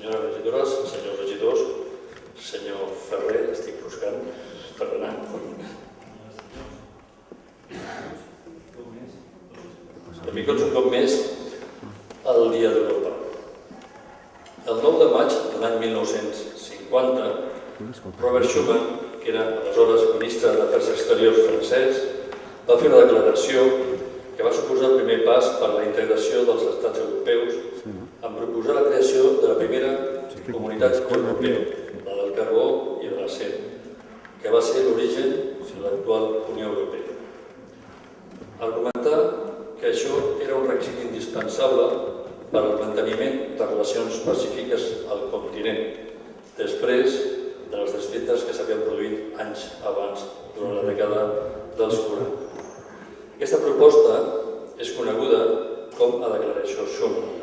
senyores regidores, senyors regidors, senyor Ferrer, estic buscant per anar. Benvinguts un cop més al Dia d'Europa. El 9 de maig de l'any 1950, Robert Schuman, que era aleshores ministre d'Afers Exteriors francès, va fer una declaració que va suposar el primer pas per a la integració dels estats europeus en proposar la creació de la primera comunitat europea, la del carbó i de l'acer, que va ser l'origen de l'actual Unió Europea. Argumentar que això era un requisit indispensable per al manteniment de relacions pacífiques al continent, després de les desfetes que s'havien produït anys abans, durant la dècada dels 40. Aquesta proposta és coneguda com a Declaració Schuman.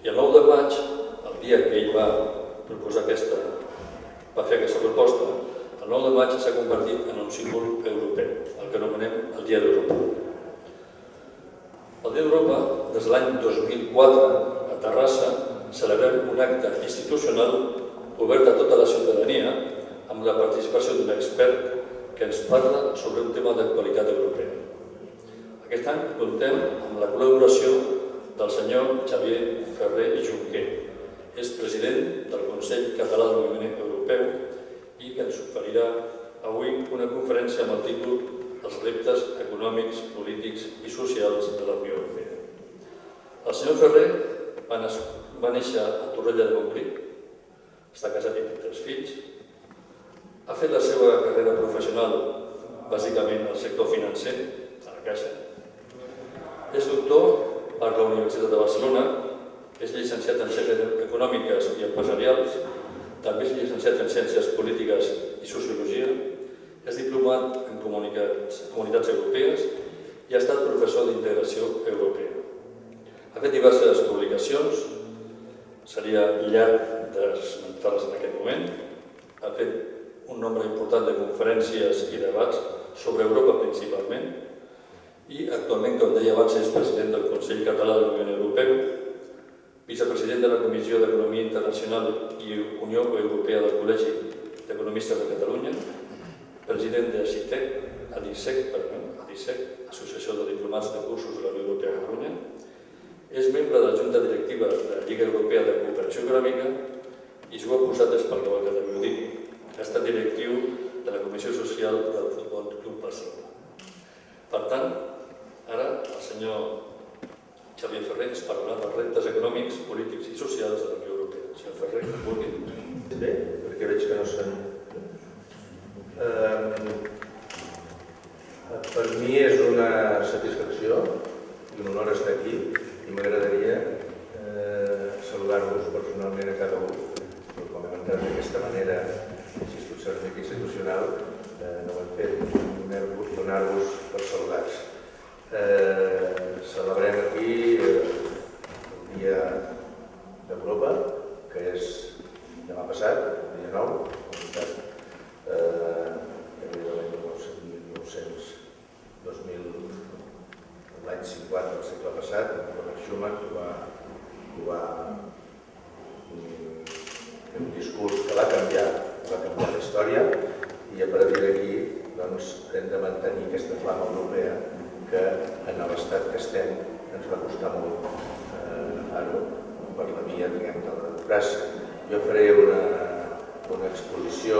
I el 9 de maig, el dia que ell va fer aquesta proposta, el 9 de maig s'ha convertit en un símbol europeu, el que anomenem el Dia d'Europa. El Dia d'Europa, des de l'any 2004, a Terrassa, celebrem un acte institucional obert a tota la ciutadania amb la participació d'un expert que ens parla sobre un tema d'actualitat europea. Aquest any comptem amb la col·laboració del senyor Xavier Ferrer i Junquer. És president del Consell Català del Moviment Europeu i que ens oferirà avui una conferència amb el títol Els reptes econòmics, polítics i socials de la Unió Europea. El senyor Ferrer va néixer a Torroella de Montgrí, està casat i té 3 fills, ha fet la seva carrera professional bàsicament al sector financer, a la Caixa, és doctor per la Universitat de Barcelona, és llicenciat en Ciències Econòmiques i Empresarials, també és llicenciat en Ciències Polítiques i Sociologia, és diplomat en Comunitats Europees i ha estat professor d'Integració Europea. Ha fet diverses publicacions, seria llarg d'esmentar-les en aquest moment, ha fet un nombre important de conferències i debats sobre Europa principalment, i actualment, com deia abans, és president del Consell Català del Moviment Europeu, vicepresident de la Comissió d'Economia Internacional i Unió Europea del Col·legi d'Economistes de Catalunya, president de ADISEC, Associació de Diplomats de Cursos de la Unió Europea de Catalunya, és membre de la Junta Directiva de la Lliga Europea de Cooperació Econòmica i, si ho ha posat és perquè vol que també ho digui, ha estat directiu de la Comissió Social del Futbol Club Barcelona. Per tant, ara el senyor Xavier Ferrer ens parlarà dels reptes econòmics, polítics i socials de la Unió Europea. Senyor Ferrer, que vulgui. Bé, perquè veig que no són... Per mi és una satisfacció i un honor estar aquí i m'agradaria saludar-vos personalment a cada un. Com hem entrat d'aquesta manera institucional, no ho hem fet, donar-vos per saludats. Celebrem aquí el Dia d'Europa, que és demà passat, el dia 9, l'any 50 del segle passat, Robert Schuman va fer un discurs que va canviar la història i a partir d'aquí hem de mantenir aquesta flama europea que en l'estat que estem ens va costar molt ara per la via de la democràcia. Jo faré una exposició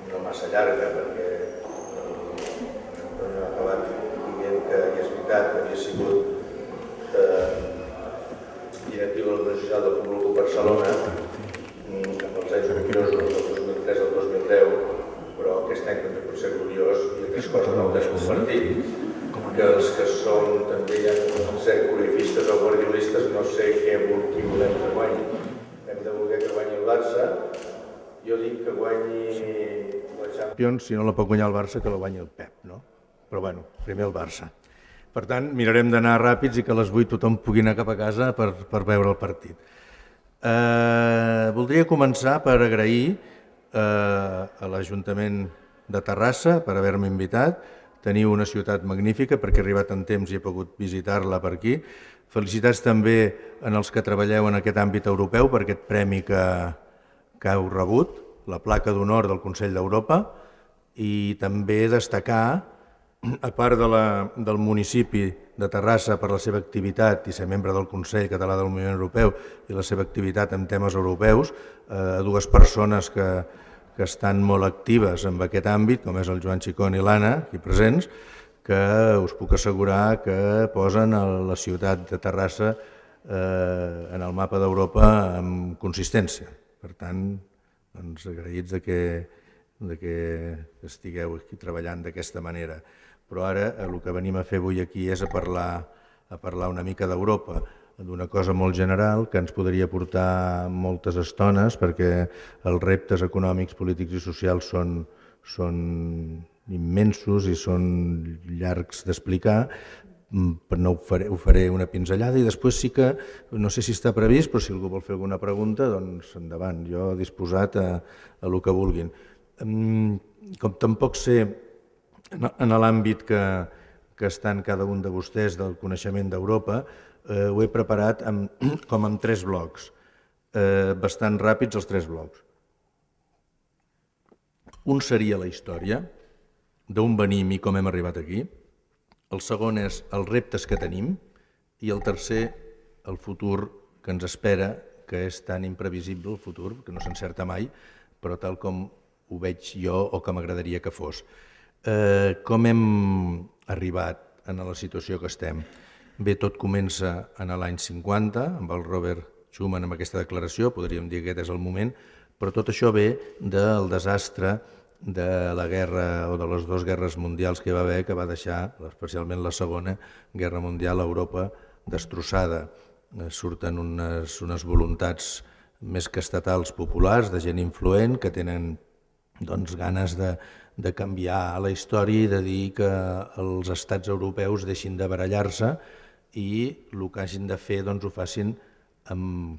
no massa llarga perquè he acabat dient que és veritat que havia sigut directiu de l'Organització Social del Futbol Club Barcelona amb els anys gloriosos del 2003 al 2010, però aquest any també pot ser gloriós i aquestes coses no ho hem compartit, que els que som també ja ser colifistes o guardiolistes no sé qui volem que guanyi. Hem de voler que guanyi el Barça. Jo dic que guanyi la Champions, si no la pot guanyar el Barça, que la guanyi el Pep, no? Però bueno, primer el Barça. Per tant, mirarem d'anar ràpids i que a les 8 tothom pugui anar cap a casa per veure el partit. Voldria començar per agrair a l'Ajuntament de Terrassa per haver-me invitat, teniu una ciutat magnífica perquè he arribat en temps i he pogut visitar-la per aquí. Felicitats també en els que treballeu en aquest àmbit europeu per aquest premi que heu rebut, la placa d'honor del Consell d'Europa, i també destacar, a part del municipi de Terrassa per la seva activitat i ser membre del Consell Català del Moviment Europeu i la seva activitat en temes europeus, dues persones que estan molt actives en aquest àmbit, com és el Joan Chicón i l'Anna, aquí presents, que us puc assegurar que posen la ciutat de Terrassa en el mapa d'Europa amb consistència. Per tant, agraïts que estigueu aquí treballant d'aquesta manera. Però ara el que venim a fer avui aquí és a parlar una mica d'Europa, d'una cosa molt general que ens podria portar moltes estones perquè els reptes econòmics, polítics i socials són immensos i són llargs d'explicar. No ho faré una pinzellada i després sí que, no sé si està previst, però si algú vol fer alguna pregunta, doncs endavant, jo disposat a el que vulguin. Com tampoc sé en l'àmbit que estan cada un de vostès del coneixement d'Europa, ho he preparat com en 3 blocs, bastant ràpids els 3 blocs. Un seria la història, d'on venim i com hem arribat aquí. El segon és els reptes que tenim i el tercer, el futur que ens espera, que és tan imprevisible el futur, que no s'encerta mai, però tal com ho veig jo o que m'agradaria que fos. Com hem arribat a la situació que estem? Bé, tot comença en l'any 50, amb el Robert Schuman, amb aquesta declaració, podríem dir que aquest és el moment, però tot això ve del desastre de la guerra o de les 2 guerres mundials que hi va haver, que va deixar, especialment la Segona Guerra Mundial, a Europa destrossada. Surten unes voluntats més que estatals populars, de gent influent, que tenen ganes de canviar la història i de dir que els estats europeus deixin de barallar-se i el que hagin de fer ho facin amb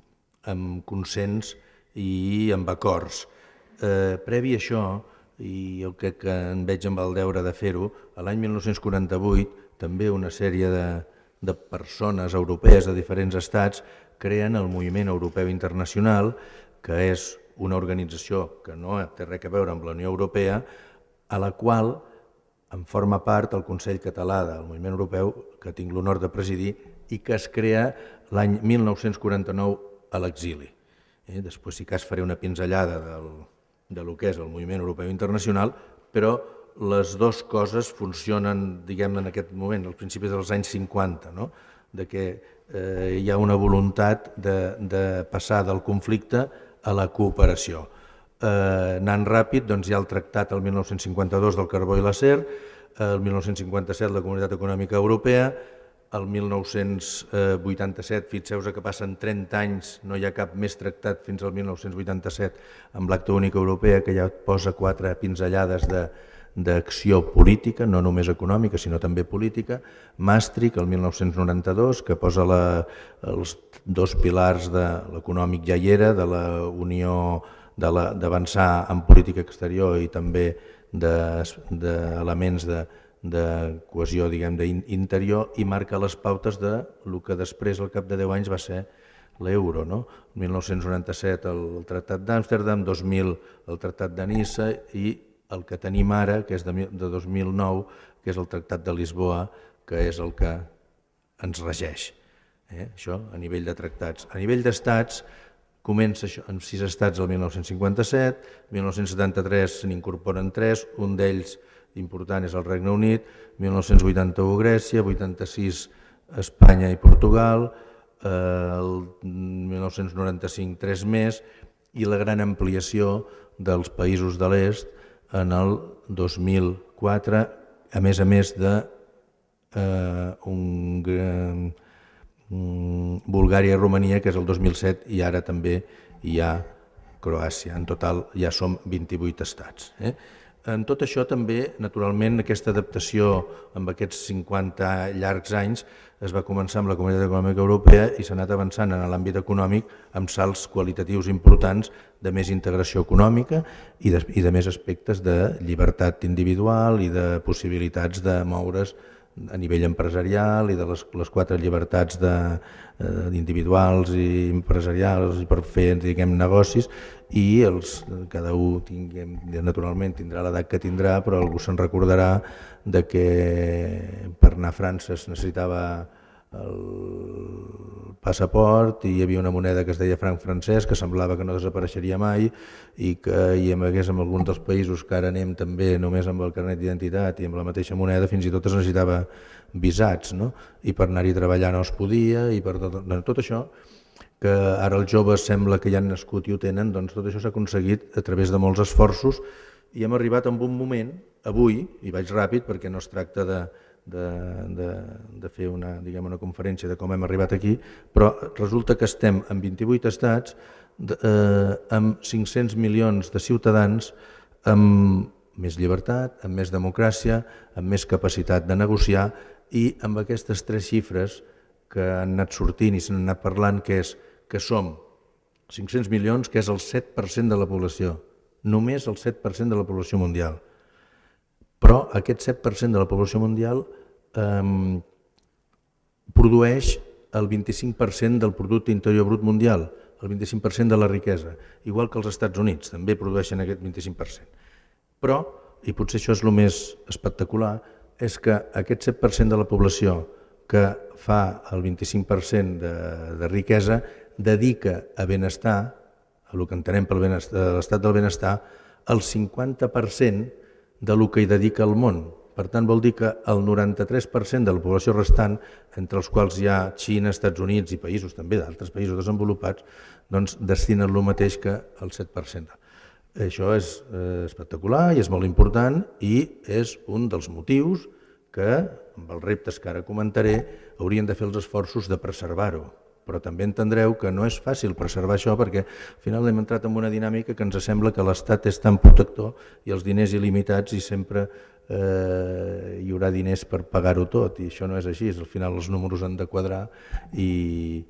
consens i amb acords. Previ a això, i jo crec que en veig amb el deure de fer-ho, l'any 1948 també una sèrie de persones europees de diferents estats creen el Moviment Europeu Internacional, que és una organització que no té res a veure amb la Unió Europea, a la qual en forma part el Consell Català del Moviment Europeu, que tinc l'honor de presidir, i que es crea l'any 1949 a l'exili. Després sí que faré una pinzellada del que és el Moviment Europeu Internacional, però les 2 coses funcionen, diguem, en aquest moment, als principis dels anys 50, de que hi ha una voluntat de passar del conflicte a la cooperació. Anant ràpid, hi ha el tractat el 1952 del carbó i l'acer, el 1957 la Comunitat Econòmica Europea, el 1987, fixeu-vos que passen 30 anys, no hi ha cap més tractat fins al 1987 amb l'Acta Única Europea, que ja posa 4 pinzellades d'acció política, no només econòmica, sinó també política. Maastricht, el 1992, que posa els 2 pilars de l'econòmic ja hi era, de la Unió, d'avançar en política exterior i també d'elements de cohesió, diguem, d'interior, i marca les pautes del que després, al cap de 10 anys, va ser l'euro. 1997 el Tractat d'Amsterdam, 2000 el Tractat de Niça i el que tenim ara, que és de 2009, que és el Tractat de Lisboa, que és el que ens regeix. Això a nivell de tractats. A nivell d'estats, comença amb 6 estats el 1957, 1973 se n'incorporen 3, un d'ells important és el Regne Unit, 1981 Grècia, 86 Espanya i Portugal, el 1995 3 més, i la gran ampliació dels països de l'est en el 2004, a més Bulgària i Romania, que és el 2007, i ara també hi ha Croàcia. En total ja som 28 estats. En tot això també, naturalment, aquesta adaptació amb aquests 50 llargs anys es va començar amb la Comunitat Econòmica Europea i s'ha anat avançant en l'àmbit econòmic amb salts qualitatius importants de més integració econòmica i de més aspectes de llibertat individual i de possibilitats de moure's a nivell empresarial i de les 4 llibertats individuals i empresarials i per fer, diguem, negocis, i cada un naturalment tindrà l'edat que tindrà, però algú se'n recordarà de que per anar a França es necessitava el passaport i hi havia una moneda que es deia franc francès que semblava que no desapareixeria mai i que hi hagués en alguns dels països que ara anem també només amb el carnet d'identitat i amb la mateixa moneda, fins i tot es necessitava visats, no? I per anar-hi a treballar no es podia i per tot això que ara els joves sembla que ja han nascut i ho tenen, doncs tot això s'ha aconseguit a través de molts esforços i hem arribat en un moment, avui, i vaig ràpid perquè no es tracta de fer una conferència de com hem arribat aquí, però resulta que estem en 28 estats amb 500 milions de ciutadans amb més llibertat, amb més democràcia, amb més capacitat de negociar i amb aquestes 3 xifres que han anat sortint i s'han anat parlant, que és que som 500 milions, que és el 7% de la població, només el 7% de la població mundial. Però aquest 7% de la població mundial produeix el 25% del producte interior brut mundial, el 25% de la riquesa, igual que els Estats Units, també produeixen aquest 25%. Però, i potser això és el més espectacular, és que aquest 7% de la població que fa el 25% de riquesa dedica a benestar, a el que entenem per l'estat del benestar, el 50% del que hi dedica al món. Per tant, vol dir que el 93% de la població restant, entre els quals hi ha Xina, Estats Units i països també d'altres països desenvolupats, doncs destinen el mateix que el 7%. Això és espectacular i és molt important i és un dels motius que, amb els reptes que ara comentaré, haurien de fer els esforços de preservar-ho. Però també entendreu que no és fàcil preservar això perquè al final hem entrat en una dinàmica que ens sembla que l'Estat és tan protector i els diners il·limitats i sempre hi haurà diners per pagar-ho tot i això no és així, al final els números han de quadrar i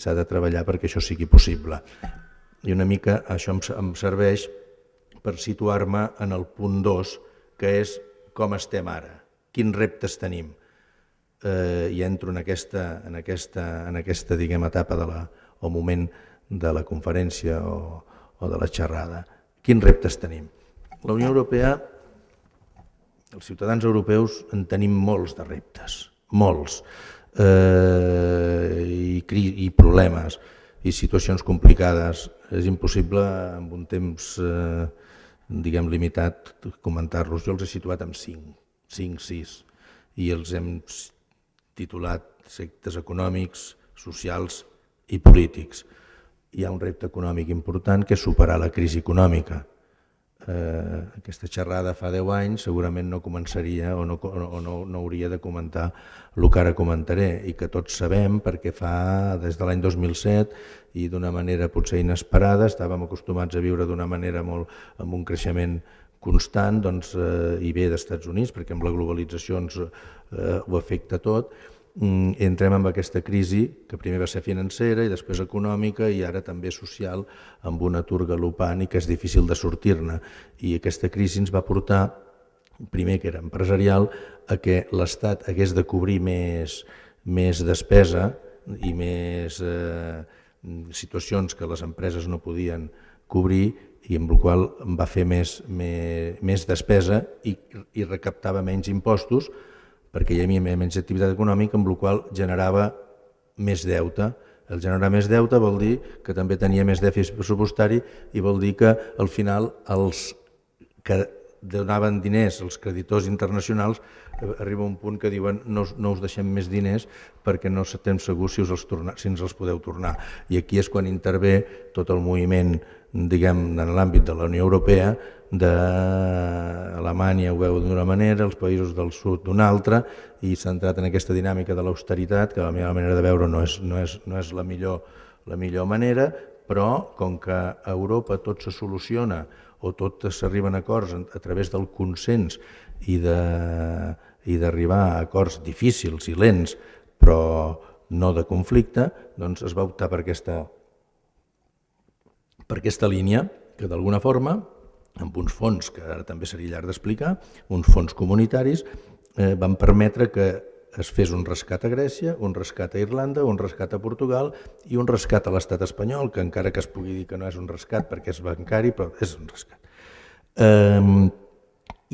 s'ha de treballar perquè això sigui possible. I una mica això em serveix per situar-me en el punt 2, que és com estem ara, quins reptes tenim. I entro en aquesta etapa o moment de la conferència o de la xerrada. Quins reptes tenim? La Unió Europea, els ciutadans europeus en tenim molts de reptes, molts, i problemes i situacions complicades. És impossible en un temps limitat comentar-los. Jo els he situat en 5, 6, i els hem titulat sectes econòmics, socials i polítics. Hi ha un repte econòmic important que és superar la crisi econòmica. Aquesta xerrada fa 10 anys segurament no començaria o no hauria de comentar el que ara comentaré i que tots sabem perquè fa des de l'any 2007 i d'una manera potser inesperada, estàvem acostumats a viure d'una manera amb un creixement constant i ve dels Estats Units perquè amb la globalització ho afecta tot. Entrem en aquesta crisi que primer va ser financera i després econòmica i ara també social amb un atur galopant i que és difícil de sortir-ne. I aquesta crisi ens va portar, primer que era empresarial, a que l'Estat hagués de cobrir més despesa i més situacions que les empreses no podien cobrir i amb la qual va fer més despesa i recaptava menys impostos perquè hi havia menys activitat econòmica, amb la qual generava més deute. El generar més deute vol dir que també tenia més dèficit pressupostari i vol dir que al final els que donaven diners als creditors internacionals arriba un punt que diuen no us deixem més diners perquè no estem segurs si ens els podeu tornar. I aquí és quan intervé tot el moviment en l'àmbit de la Unió Europea, d'Alemanya ho veu d'una manera, els països del sud d'una altra, i s'ha entrat en aquesta dinàmica de l'austeritat, que a la meva manera de veure no és la millor manera, però com que a Europa tot se soluciona o tot s'arriben a acords a través del consens i d'arribar a acords difícils i lents, però no de conflicte, doncs es va optar per aquesta línia que d'alguna forma, amb uns fons que ara també seria llarg d'explicar, uns fons comunitaris, van permetre que es fes un rescat a Grècia, un rescat a Irlanda, un rescat a Portugal i un rescat a l'estat espanyol, que encara que es pugui dir que no és un rescat perquè és bancari, però és un rescat.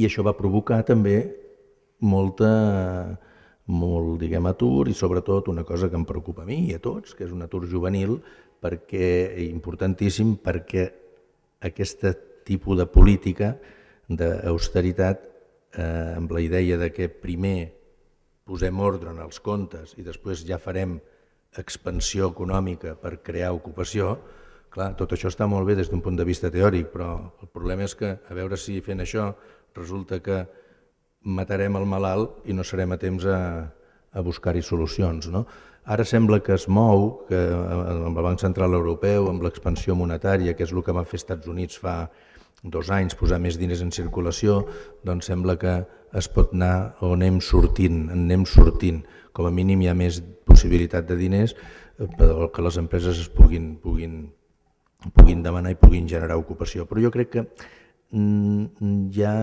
I això va provocar també molt atur i sobretot una cosa que em preocupa a mi i a tots, que és un atur juvenil, importantíssim perquè aquest tipus de política d'austeritat amb la idea de que primer posem ordre en els comptes i després ja farem expansió econòmica per crear ocupació, clar, tot això està molt bé des d'un punt de vista teòric, però el problema és que a veure si fent això resulta que matarem el malalt i no serem a temps a buscar-hi solucions. Ara sembla que es mou, que amb el Banc Central Europeu, amb l'expansió monetària, que és el que va fer Estats Units fa 2 anys, posar més diners en circulació, doncs sembla que es pot anar o anem sortint. Com a mínim hi ha més possibilitat de diners que les empreses es puguin demanar i puguin generar ocupació. Però jo crec que ja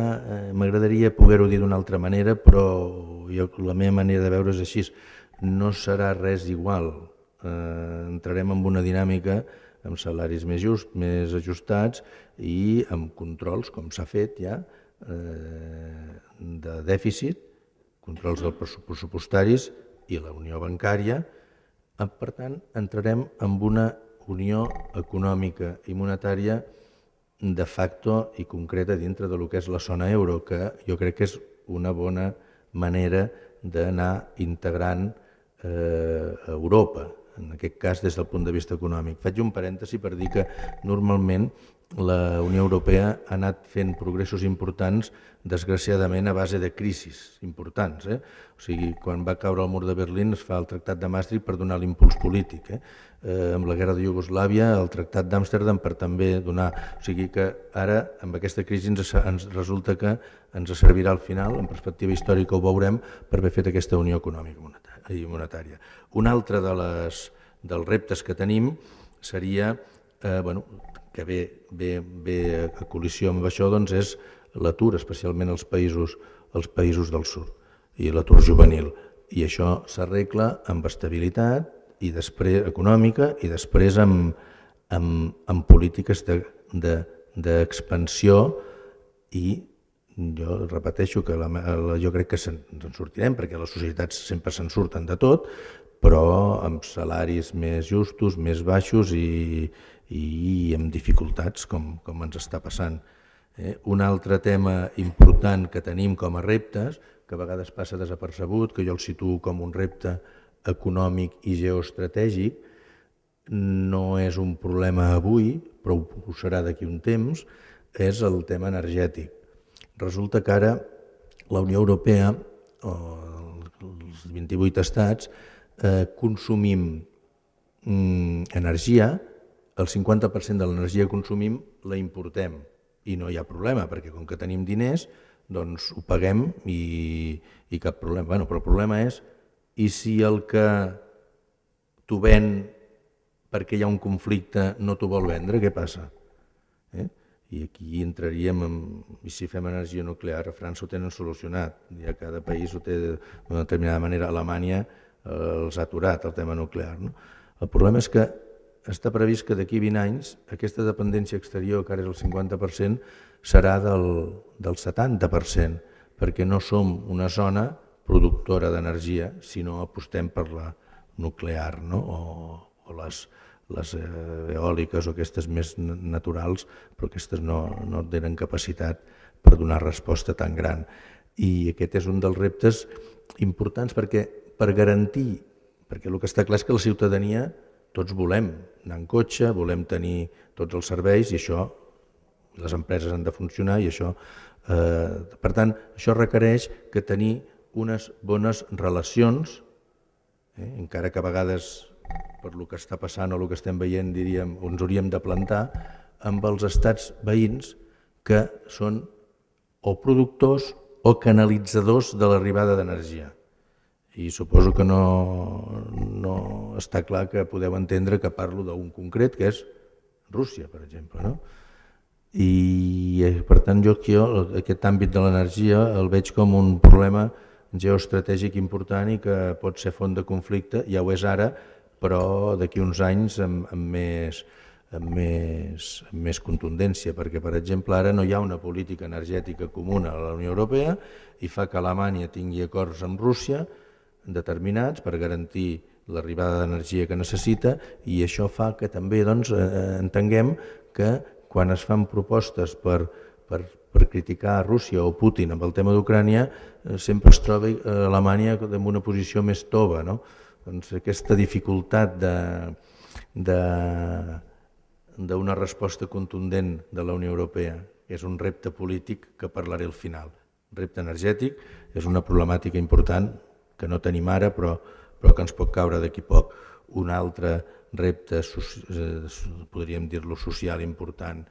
m'agradaria poder-ho dir d'una altra manera, però la meva manera de veure és així. No serà res igual. Entrarem en una dinàmica amb salaris més justos, més ajustats i amb controls, com s'ha fet ja, de dèficit, controls dels pressupostaris i la unió bancària. Per tant, entrarem en una unió econòmica i monetària de facto i concreta dintre del que és la zona euro, que jo crec que és una bona manera d'anar integrant Europa, en aquest cas des del punt de vista econòmic. Faig un parèntesi per dir que normalment la Unió Europea ha anat fent progressos importants, desgraciadament a base de crisis importants. O sigui, quan va caure el mur de Berlín es fa el Tractat de Maastricht per donar l'impuls polític. Amb la guerra de Iugoslàvia, el Tractat d'Amsterdam per també donar... O sigui que ara, amb aquesta crisi, ens resulta que ens servirà al final, en perspectiva històrica ho veurem, per haver fet aquesta unió econòmica i monetària. Un altre dels reptes que tenim seria, que ve a col·lisió amb això, doncs és l'atur, especialment als països del sud, i l'atur juvenil. I això s'arregla amb estabilitat i després econòmica i després amb polítiques d'expansió i jo repeteixo que jo crec que ens en sortirem perquè les societats sempre se'n surten de tot, però amb salaris més justos, més baixos i amb dificultats com ens està passant. Un altre tema important que tenim com a reptes, que a vegades passa desapercebut, que jo el situo com un repte econòmic i geoestratègic, no és un problema avui, però ho serà d'aquí un temps, és el tema energètic. Resulta que ara la Unió Europea, els 28 estats, consumim energia, el 50% de l'energia que consumim la importem i no hi ha problema, perquè com que tenim diners, doncs ho paguem i cap problema. Però el problema és, i si el que t'ho ven perquè hi ha un conflicte no t'ho vol vendre, què passa? I aquí entraríem, i si fem energia nuclear, a França ho tenen solucionat, ja cada país ho té d'una determinada manera. Alemanya els ha aturat el tema nuclear. El problema és que està previst que d'aquí 20 anys aquesta dependència exterior, que ara és el 50%, serà del 70%, perquè no som una zona productora d'energia, sinó apostem per la nuclear, o les eòliques o aquestes més naturals, però aquestes no tenen capacitat per donar resposta tan gran. I aquest és un dels reptes importants perquè per garantir, perquè el que està clar és que la ciutadania tots volem anar en cotxe, volem tenir tots els serveis i això, les empreses han de funcionar i això, per tant, això requereix que tenir unes bones relacions, encara que a vegades per el que està passant o el que estem veient diríem, ens hauríem de plantar amb els estats veïns que són o productors o canalitzadors de l'arribada d'energia. I suposo que no està clar que podeu entendre que parlo d'un concret, que és Rússia, per exemple. No? I per tant jo aquí aquest àmbit de l'energia el veig com un problema geoestratègic important i que pot ser font de conflicte, ja ho és ara, però d'aquí uns anys amb més contundència, perquè per exemple ara no hi ha una política energètica comuna a la Unió Europea i fa que Alemanya tingui acords amb Rússia determinats per garantir l'arribada d'energia que necessita, i això fa que també entenguem que quan es fan propostes per criticar Rússia o Putin amb el tema d'Ucrània sempre es troba Alemanya en una posició més tova. No? Doncs aquesta dificultat d'una resposta contundent de la Unió Europea és un repte polític que parlaré al final. El repte energètic és una problemàtica important que no tenim ara però que ens pot caure d'aquí poc. Un altre repte, podríem dir-lo social important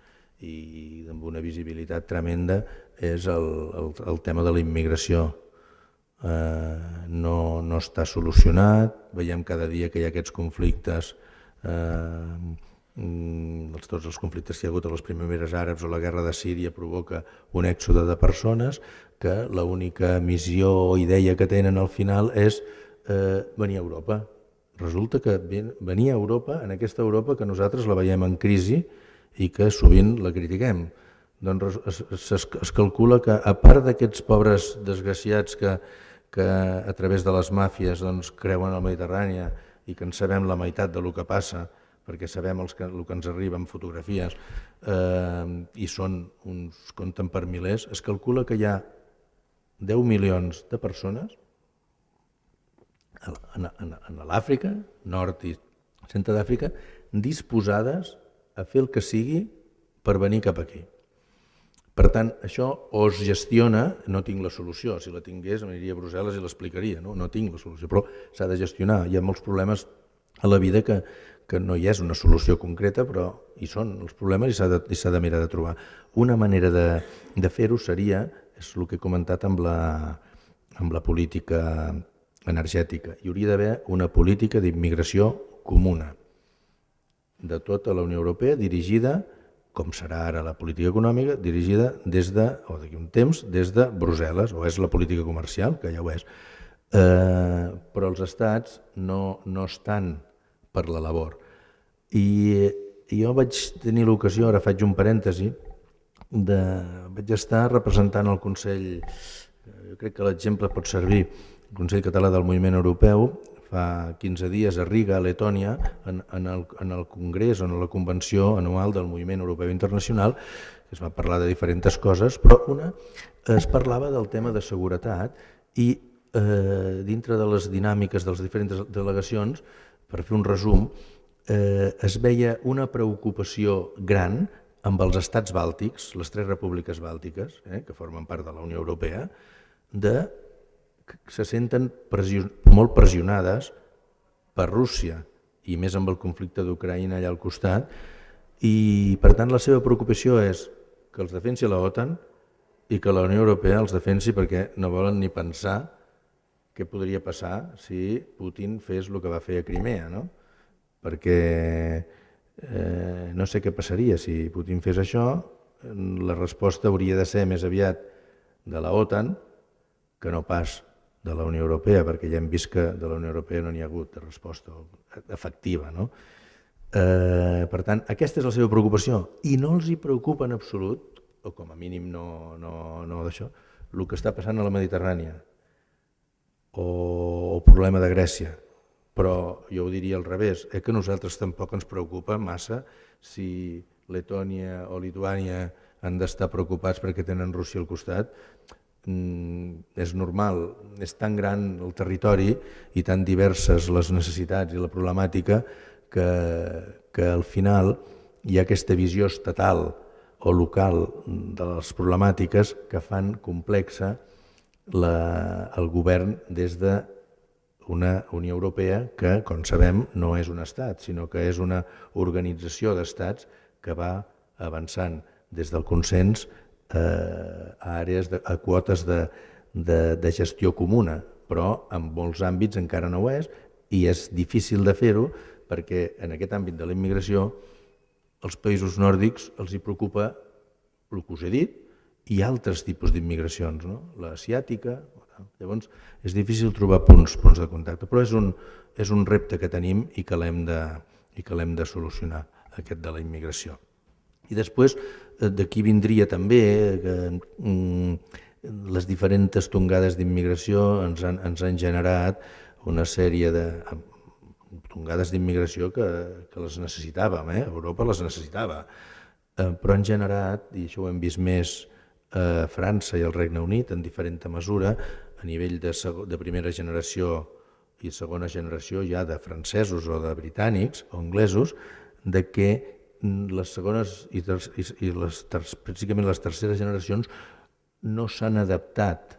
i amb una visibilitat tremenda, és el tema de la immigració. No està solucionat, veiem cada dia que hi ha aquests conflictes, tots els conflictes que hi ha hagut a les primaveres àrabs o la guerra de Síria provoca un èxode de persones que l'única missió o idea que tenen al final és venir a Europa. Resulta que venir a Europa, en aquesta Europa que nosaltres la veiem en crisi i que sovint la critiquem. Doncs es calcula que a part d'aquests pobres desgraciats que a través de les màfies creuen al Mediterrani i que en sabem la meitat del que passa, perquè sabem el que ens arriba en fotografies i compten per milers, es calcula que hi ha 10 milions de persones en l'Àfrica, nord i centre d'Àfrica, disposades a fer el que sigui per venir cap aquí. Per tant, això o es gestiona, no tinc la solució, si la tingués aniria a Brussel·les i l'explicaria, no tinc la solució, però s'ha de gestionar. Hi ha molts problemes a la vida que no hi és una solució concreta, però hi són els problemes i s'ha de mirar de trobar. Una manera de fer-ho seria, és el que he comentat amb la política energètica. Hi hauria d'haver una política d'immigració comuna de tota la Unió Europea dirigida, com serà ara la política econòmica, dirigida o d'aquí un temps, des de Brussel·les, o és la política comercial, que ja ho és. Però els estats no estan per la labor. I jo vaig tenir l'ocasió, ara faig un parèntesi, vaig estar representant el Consell, jo crec que l'exemple pot servir, el Consell Català del Moviment Europeu, fa 15 dies a Riga, a Letònia, en el Congrés, en la Convenció Anual del Moviment Europeu Internacional, es va parlar de diferents coses, però una es parlava del tema de seguretat i dintre de les dinàmiques de les diferents delegacions, per fer un resum, es veia una preocupació gran amb els estats bàltics, les 3 repúbliques bàltiques, que formen part de la Unió Europea, que se senten molt pressionades per Rússia i més amb el conflicte d'Ucraïna allà al costat, i per tant la seva preocupació és que els defensi l'OTAN i que la Unió Europea els defensi, perquè no volen ni pensar què podria passar si Putin fes el que va fer a Crimea, no? Perquè no sé què passaria si Putin fes això. La resposta hauria de ser més aviat de la OTAN que no pas de la Unió Europea, perquè ja hem vist que de la Unió Europea no n'hi ha hagut de resposta efectiva. No? Per tant, aquesta és la seva preocupació i no els hi preocupa en absolut, o com a mínim no d'això, el que està passant a la Mediterrània o el problema de Grècia. Però jo ho diria al revés, que a nosaltres tampoc ens preocupa massa si Letònia o Lituània han d'estar preocupats perquè tenen Rússia al costat. És normal, és tan gran el territori i tan diverses les necessitats i la problemàtica que al final hi ha aquesta visió estatal o local de les problemàtiques que fan complexa el govern des d'una Unió Europea que, com sabem, no és un estat, sinó que és una organització d'estats que va avançant des del consens àrees, a quotes de gestió comuna, però en molts àmbits encara no ho és, i és difícil de fer-ho perquè en aquest àmbit de la immigració als països nòrdics els hi preocupa el que us he dit i altres tipus d'immigracions, no? L'asiàtica. Llavors és difícil trobar punts de contacte, però és un repte que tenim i que l'hem de solucionar, aquest de la immigració. I després d'aquí vindria també les diferents tongades d'immigració ens han generat una sèrie de tongades d'immigració que les necessitàvem, Europa les necessitava, però han generat, i això ho hem vist més a França i al Regne Unit en diferent mesura, a nivell de primera generació i segona generació ja de francesos o de britànics o anglesos, de que les segones i principalment les terceres generacions no s'han adaptat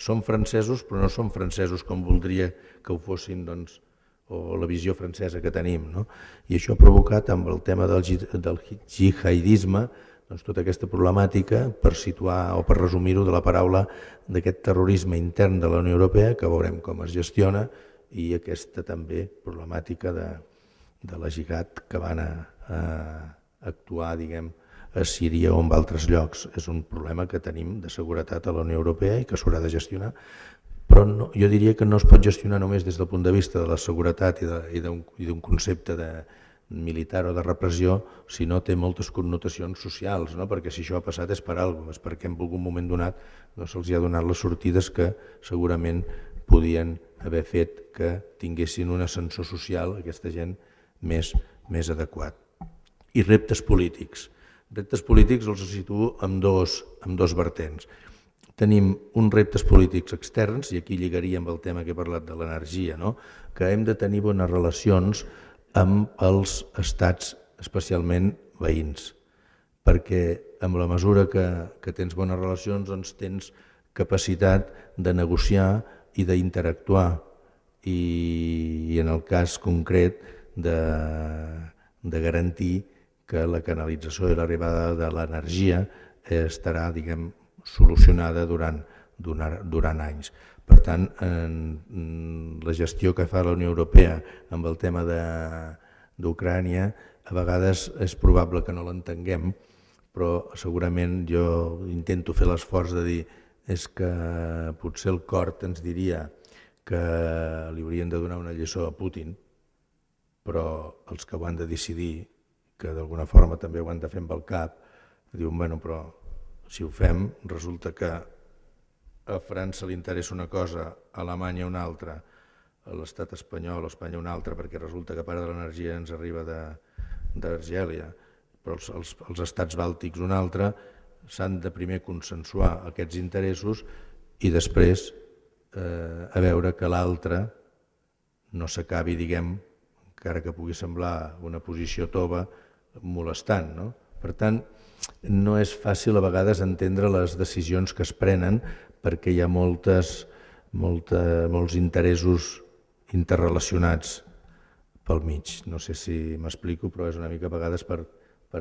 són francesos però no són francesos com voldria que ho fossin, doncs, o la visió francesa que tenim, no? I això ha provocat amb el tema del jihadisme doncs, tota aquesta problemàtica per situar o per resumir-ho de la paraula d'aquest terrorisme intern de la Unió Europea que veurem com es gestiona i aquesta també problemàtica de la jihad que van actuar, diguem, a Síria o en altres llocs. És un problema que tenim de seguretat a la Unió Europea i que s'haurà de gestionar, però no, jo diria que no es pot gestionar només des del punt de vista de la seguretat i d'un concepte militar o de repressió, sinó té moltes connotacions socials, no? Perquè si això ha passat és per alguna cosa, és perquè en algun moment donat no se'ls ha donat les sortides que segurament podien haver fet que tinguessin un ascensor social, aquesta gent, més adequat. I reptes polítics. Reptes polítics els situo amb dos vertents. Tenim uns reptes polítics externs, i aquí lligaria amb el tema que he parlat de l'energia, no? Que hem de tenir bones relacions amb els estats especialment veïns, perquè en la mesura que tens bones relacions doncs tens capacitat de negociar i d'interactuar i en el cas concret de garantir que la canalització i l'arribada de l'energia estarà, diguem, solucionada durant anys. Per tant, la gestió que fa la Unió Europea amb el tema d'Ucrània a vegades és probable que no l'entenguem, però segurament jo intento fer l'esforç de dir és que potser el cor ens diria que li haurien de donar una lliçó a Putin, però els que ho han de decidir, que d'alguna forma també ho han de fer amb el cap, diuen, bueno, però si ho fem resulta que a França li interessa una cosa, a Alemanya una altra, a l'estat espanyol o a Espanya una altra, perquè resulta que part de l'energia ens arriba d'Argèlia, però els estats bàltics una altra, s'han de primer consensuar aquests interessos i després a veure que l'altre no s'acabi, diguem, encara que pugui semblar una posició tova, molestant, no? Per tant, no és fàcil a vegades entendre les decisions que es prenen perquè hi ha molts interessos interrelacionats pel mig. No sé si m'explico, però és una mica a vegades per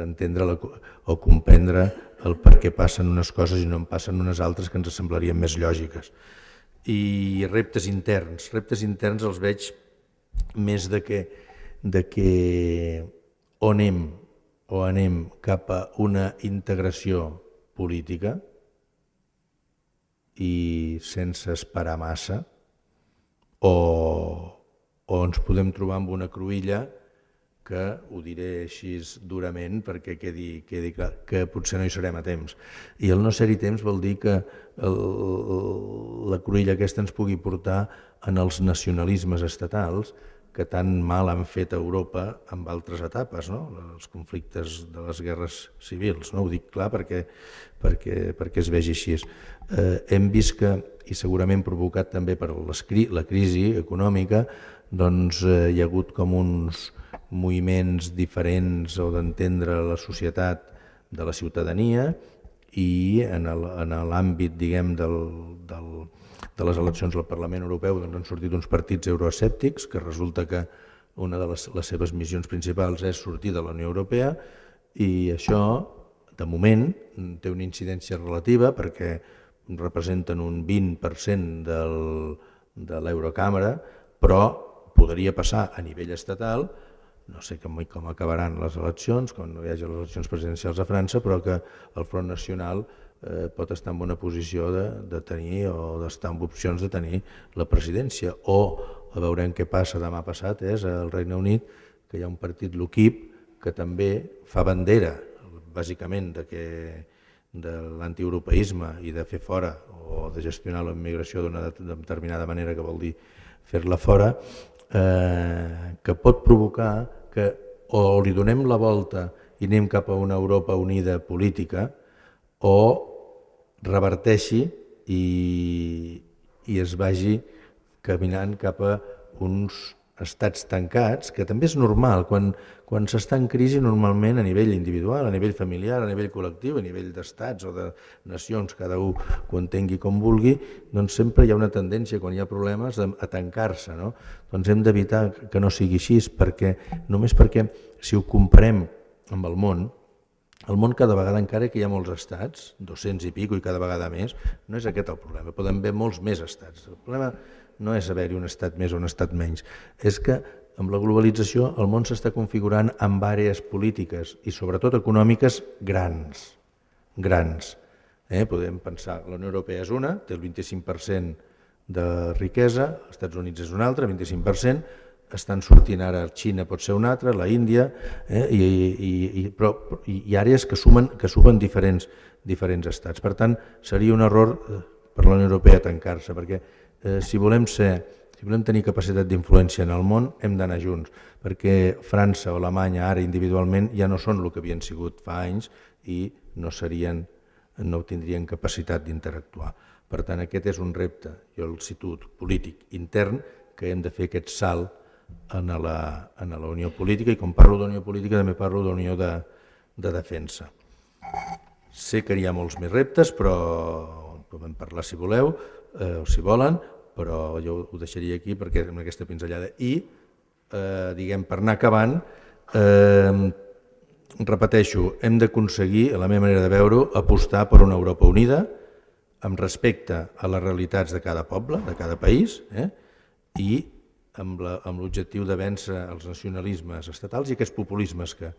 entendre o comprendre el per què passen unes coses i no en passen unes altres que ens semblarien més lògiques. I reptes interns els veig més de que o anem cap a una integració política i sense esperar massa, o ens podem trobar amb una cruïlla que, ho diré així durament perquè quedi clar, que potser no hi serem a temps. I el no ser-hi temps vol dir que la cruïlla aquesta ens pugui portar en els nacionalismes estatals que tan mal han fet a Europa en altres etapes, no? Els conflictes de les guerres civils. No? Ho dic clar perquè es vegi així. Hem vist que, i segurament provocat també per la crisi econòmica, doncs hi ha hagut com uns moviments diferents o d'entendre la societat de la ciutadania i en l'àmbit, diguem, de les eleccions al Parlament Europeu han sortit uns partits euroescèptics que resulta que una de les seves missions principals és sortir de la Unió Europea i això de moment té una incidència relativa perquè representen un 20% de l'Eurocàmera, però podria passar a nivell estatal, no sé com acabaran les eleccions, quan hi hagi les eleccions presidencials a França, però que el Front Nacional pot estar en bona posició de tenir o d'estar en opcions de tenir la presidència. O veurem què passa demà passat, és al Regne Unit, que hi ha un partit, l'UKIP, que també fa bandera, bàsicament, de l'antieuropeisme i de fer fora o de gestionar la immigració d'una determinada manera, que vol dir fer-la fora, que pot provocar que o li donem la volta i anem cap a una Europa unida política o reverteixi i es vagi caminant cap a uns estats tancats, que també és normal. Quan s'està en crisi, normalment a nivell individual, a nivell familiar, a nivell col·lectiu, a nivell d'estats o de nacions, cada un ho entengui com vulgui, doncs sempre hi ha una tendència, quan hi ha problemes, a tancar-se. No? Doncs hem d'evitar que no sigui així, només perquè si ho comparem amb el món cada vegada, encara que hi ha molts estats, 200 i pico i cada vegada més, no és aquest el problema, poden haver molts més estats. El problema no és haver-hi un estat més o un estat menys, és que amb la globalització el món s'està configurant amb àrees polítiques i sobretot econòmiques grans. Podem pensar, la Unió Europea és una, té el 25% de riquesa, els Estats Units és un altre, 25%, estan sortint ara, Xina pot ser una altra, la Índia, però hi ha àrees que sumen diferents estats. Per tant, seria un error per la Unió Europea tancar-se, perquè si volem tenir capacitat d'influència en el món, hem d'anar junts, perquè França o Alemanya ara individualment ja no són el que havien sigut fa anys i no tindrien capacitat d'interactuar. Per tant, aquest és un repte, jo el situo polític intern, que hem de fer aquest salt en la unió política, i quan parlo d'unió política també parlo d'unió de defensa. Sé que hi ha molts més reptes, però podem parlar si voleu o si volen, però jo ho deixaria aquí perquè amb aquesta pinzellada. I, per anar acabant, repeteixo, hem d'aconseguir, a la meva manera de veure-ho, apostar per una Europa unida, amb respecte a les realitats de cada poble, de cada país, i amb l'objectiu de vèncer els nacionalismes estatals i aquests populismes que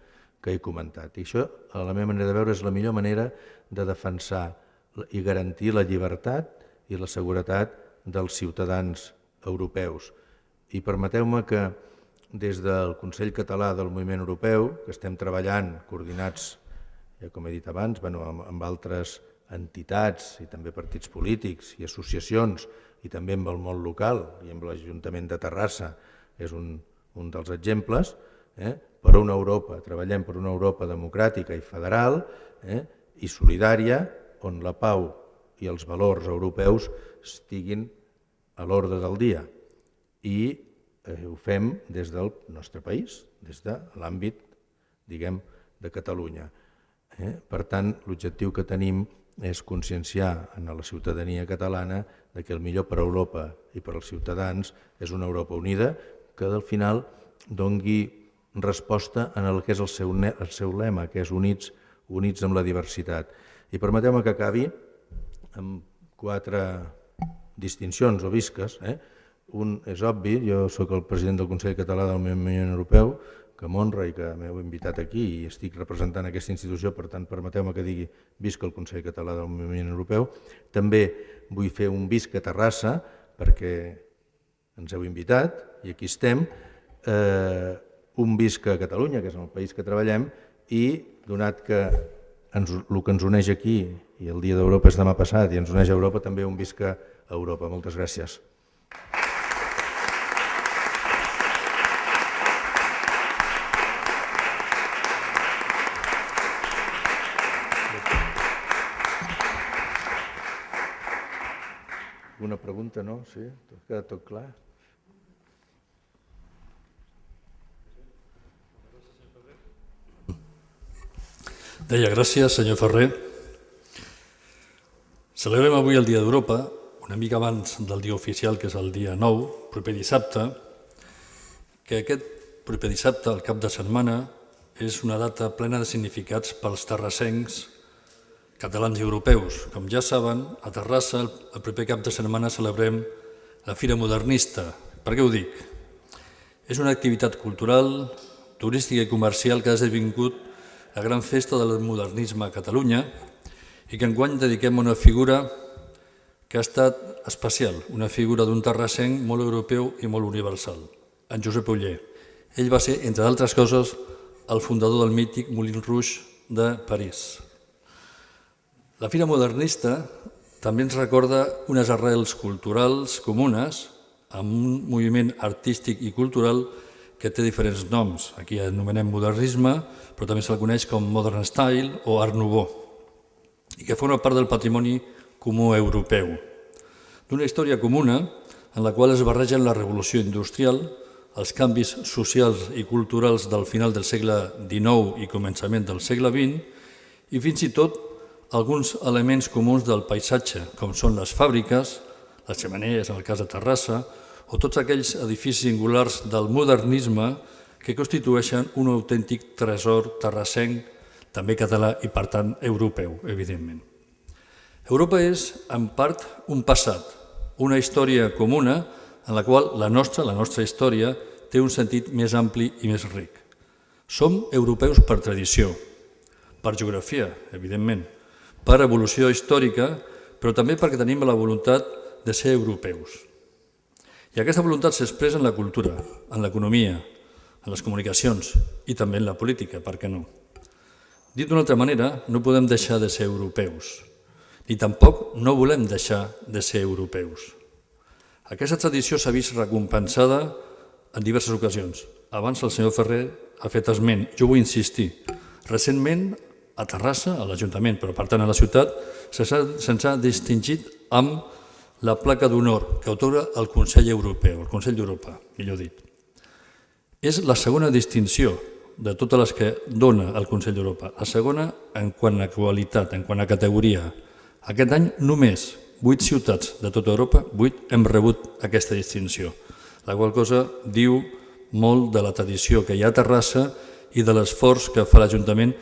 he comentat. I això, a la meva manera de veure, és la millor manera de defensar i garantir la llibertat i la seguretat dels ciutadans europeus. I permeteu-me que des del Consell Català del Moviment Europeu, que estem treballant coordinats, com he dit abans, amb altres entitats i també partits polítics i associacions, i també amb el món local i amb l'Ajuntament de Terrassa, és un dels exemples, per una Europa, treballem per una Europa democràtica i federal i solidària, on la pau i els valors europeus estiguin a l'ordre del dia. I ho fem des del nostre país, des de l'àmbit, de Catalunya. Per tant, l'objectiu que tenim és conscienciar en la ciutadania catalana que el millor per a Europa i per als ciutadans és una Europa unida que al final doni resposta en el que és el seu lema, que és units amb la diversitat. I permeteu-me que acabi amb 4 distincions o visques. Un és obvi, jo soc el president del Consell Català del Moviment Europeu, que m'honra i que m'heu invitat aquí i estic representant aquesta institució, per tant, permeteu-me que digui visca el Consell Català del Moviment Europeu. També vull fer un visca a Terrassa, perquè ens heu invitat i aquí estem, un visca a Catalunya, que és el país que treballem, i donat que el que ens uneix aquí, i el Dia d'Europa és demà passat, i ens uneix a Europa, també un visca a Europa. Moltes gràcies. Una pregunta, no? Sí? Ha quedat tot clar? Deia, gràcies, senyor Ferrer. Celebrem avui el Dia d'Europa, una mica abans del dia oficial, que és el dia 9, proper dissabte, que aquest proper dissabte, al cap de setmana, és una data plena de significats pels terrassencs catalans i europeus. Com ja saben, a Terrassa el proper cap de setmana celebrem la Fira Modernista. Per què ho dic? És una activitat cultural, turística i comercial que ha esdevingut la gran festa del modernisme a Catalunya i que enguany dediquem a una figura que ha estat especial, una figura d'un terrassenc molt europeu i molt universal, en Josep Oller. Ell va ser, entre d'altres coses, el fundador del mític Moulin Rouge de París. La Fira Modernista també ens recorda unes arrels culturals comunes amb un moviment artístic i cultural que té diferents noms. Aquí anomenem modernisme, però també se'l coneix com Modern Style o Art Nouveau, i que forma part del patrimoni comú europeu, d'una història comuna en la qual es barregen la revolució industrial, els canvis socials i culturals del final del segle XIX i començament del segle XX i fins i tot alguns elements comuns del paisatge, com són les fàbriques, les xemeneies en el cas de Terrassa, o tots aquells edificis singulars del modernisme que constitueixen un autèntic tresor terrassenc, també català i, per tant, europeu, evidentment. Europa és, en part, un passat, una història comuna en la qual la nostra història, té un sentit més ampli i més ric. Som europeus per tradició, per geografia, evidentment, per evolució històrica, però també perquè tenim la voluntat de ser europeus. I aquesta voluntat s'expressa en la cultura, en l'economia, en les comunicacions i també en la política, per què no? Dit d'una altra manera, no podem deixar de ser europeus, ni tampoc no volem deixar de ser europeus. Aquesta tradició s'ha vist recompensada en diverses ocasions. Abans el senyor Ferrer ha fet esment, jo vull insistir. Recentment, a Terrassa, a l'Ajuntament, però per tant a la ciutat, se'ns ha distingit amb la placa d'honor que atorga el Consell Europeu, el Consell d'Europa, millor dit. És la segona distinció de totes les que dona el Consell d'Europa, la segona en quant a qualitat, en quant a categoria. Aquest any només 8 ciutats de tota Europa, 8 hem rebut aquesta distinció, la qual cosa diu molt de la tradició que hi ha a Terrassa i de l'esforç que fa l'Ajuntament.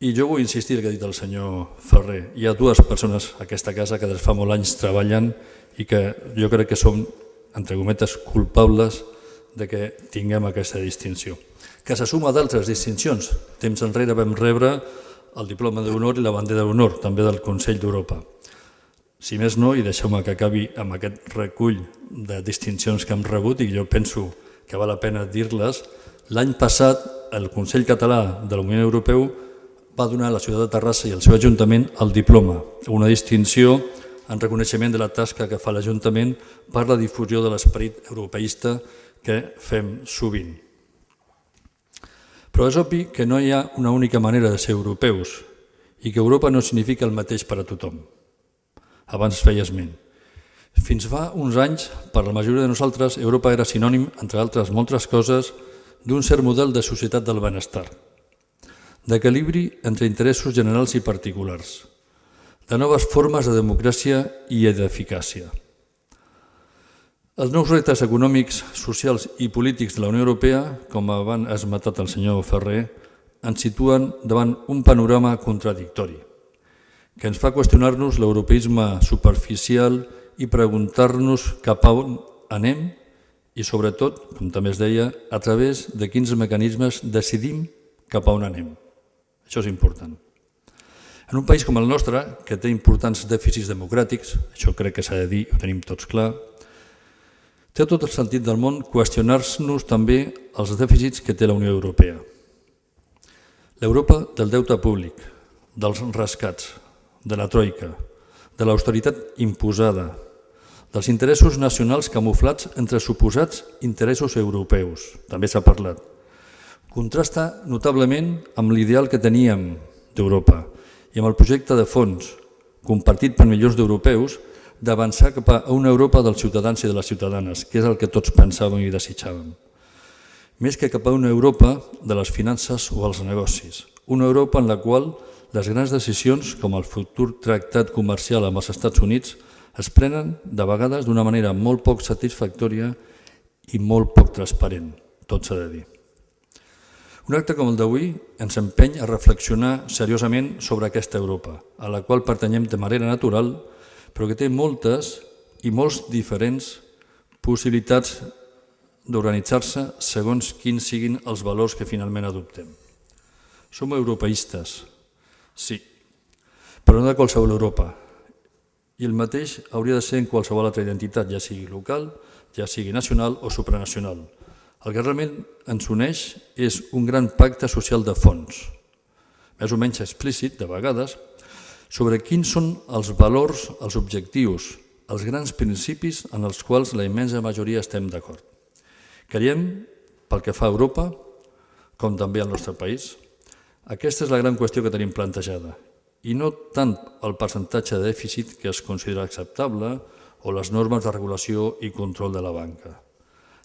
I jo vull insistir el que ha dit el senyor Ferrer. Hi ha dues persones a aquesta casa que des fa molts anys treballen i que jo crec que som, entre cometes, culpables de que tinguem aquesta distinció. Que se suma d'altres distincions. Temps enrere vam rebre el diploma d'honor i la bandera d'honor, també del Consell d'Europa. Si més no, i deixeu-me que acabi amb aquest recull de distincions que hem rebut i jo penso que val la pena dir-les, l'any passat el Consell Català de la Unió Europea va donar a la ciutat de Terrassa i al seu Ajuntament el diploma, una distinció en reconeixement de la tasca que fa l'Ajuntament per la difusió de l'esperit europeista que fem sovint. Però és obvi que no hi ha una única manera de ser europeus i que Europa no significa el mateix per a tothom. Abans feia esment. Fins fa uns anys, per la majoria de nosaltres, Europa era sinònim, entre altres moltes coses, d'un cert model de societat del benestar, d'equilibri entre interessos generals i particulars, de noves formes de democràcia i d'eficàcia. Els nous reptes econòmics, socials i polítics de la Unió Europea, com abans ha esmentat el senyor Ferrer, ens situen davant un panorama contradictori, que ens fa qüestionar-nos l'europeisme superficial i preguntar-nos cap a on anem i, sobretot, com també es deia, a través de quins mecanismes decidim cap a on anem. Això és important. En un país com el nostre, que té importants dèficits democràtics, això crec que s'ha de dir, ho tenim tots clar, té tot el sentit del món qüestionar-nos també els dèficits que té la Unió Europea. L'Europa del deute públic, dels rescats, de la troika, de l'austeritat imposada, dels interessos nacionals camuflats entre suposats interessos europeus, també s'ha parlat. Contrasta notablement amb l'ideal que teníem d'Europa i amb el projecte de fons compartit per milions d'europeus d'avançar cap a una Europa dels ciutadans i de les ciutadanes, que és el que tots pensàvem i desitjàvem. Més que cap a una Europa de les finances o els negocis, una Europa en la qual les grans decisions, com el futur tractat comercial amb els Estats Units, es prenen de vegades d'una manera molt poc satisfactòria i molt poc transparent, tot s'ha de dir. Un acte com el d'avui ens empeny a reflexionar seriosament sobre aquesta Europa, a la qual pertanyem de manera natural, però que té moltes i molts diferents possibilitats d'organitzar-se segons quins siguin els valors que finalment adoptem. Som europeistes, sí, però no de qualsevol Europa. I el mateix hauria de ser en qualsevol altra identitat, ja sigui local, ja sigui nacional o supranacional. El que realment ens uneix és un gran pacte social de fons, més o menys explícit, de vegades, sobre quins són els valors, els objectius, els grans principis en els quals la immensa majoria estem d'acord. Creiem, pel que fa a Europa, com també al nostre país, aquesta és la gran qüestió que tenim plantejada, i no tant el percentatge de dèficit que es considera acceptable o les normes de regulació i control de la banca.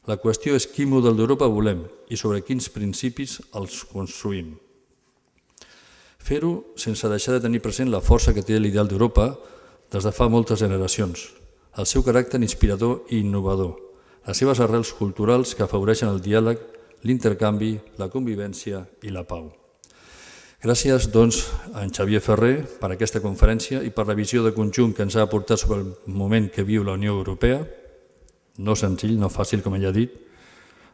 La qüestió és quin model d'Europa volem i sobre quins principis els construïm. Fer-ho sense deixar de tenir present la força que té l'ideal d'Europa des de fa moltes generacions, el seu caràcter inspirador i innovador, les seves arrels culturals que afavoreixen el diàleg, l'intercanvi, la convivència i la pau. Gràcies, doncs, a en Xavier Ferrer per aquesta conferència i per la visió de conjunt que ens ha aportat sobre el moment que viu la Unió Europea, no senzill, no fàcil, com ell ha dit,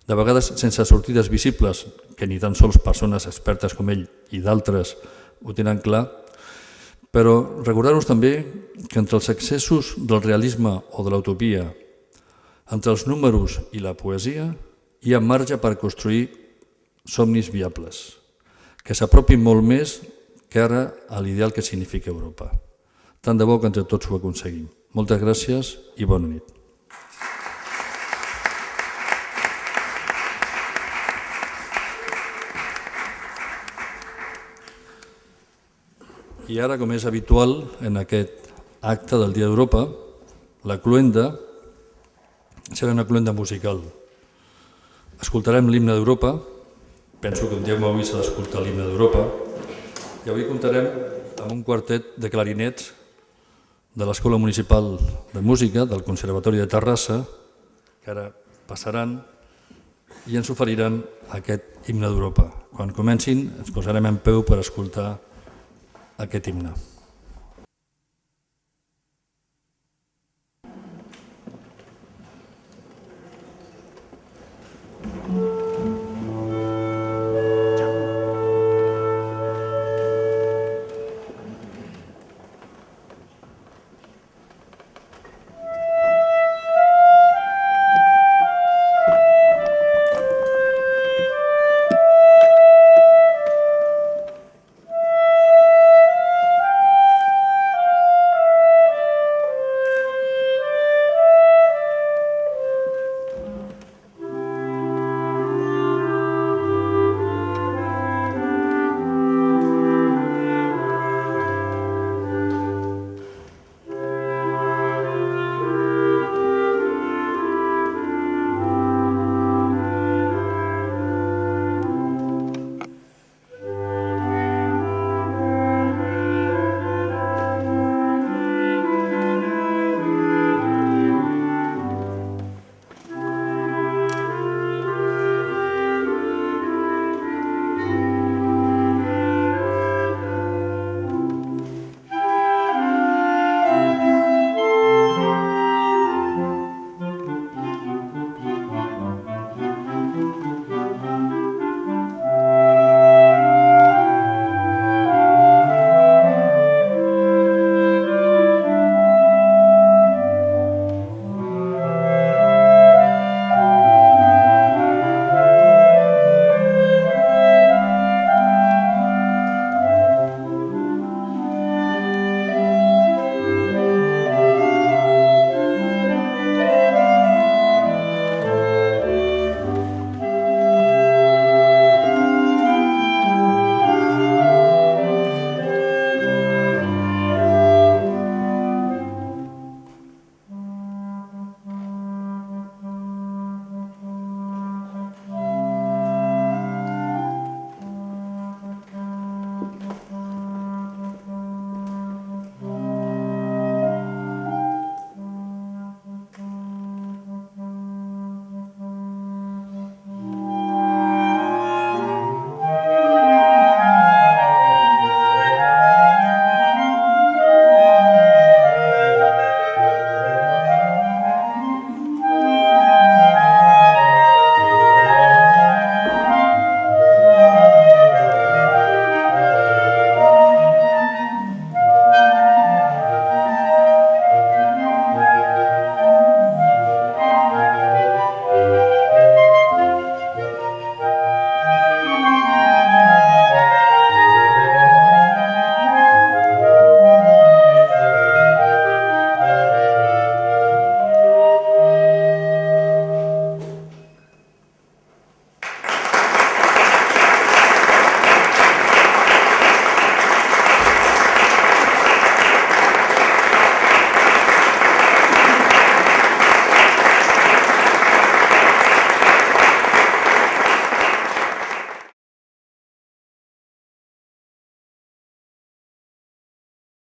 de vegades sense sortides visibles, que ni tan sols persones expertes com ell i d'altres ho tenen clar, però recordar-nos també que entre els excessos del realisme o de l'utopia, entre els números i la poesia, hi ha marge per construir somnis viables, que s'apropin molt més que ara a l'ideal que significa Europa. Tant de bo que entre tots ho aconseguim. Moltes gràcies i bona nit. I ara, com és habitual en aquest acte del Dia d'Europa, la cloenda serà una cloenda musical. Escoltarem l'himne d'Europa, penso que un dia com avui s'ha d'escoltar l'himne d'Europa, i avui comptarem amb un quartet de clarinets de l'Escola Municipal de Música del Conservatori de Terrassa, que ara passaran i ens oferiran aquest himne d'Europa. Quan comencin ens posarem en peu per escoltar aquest himne.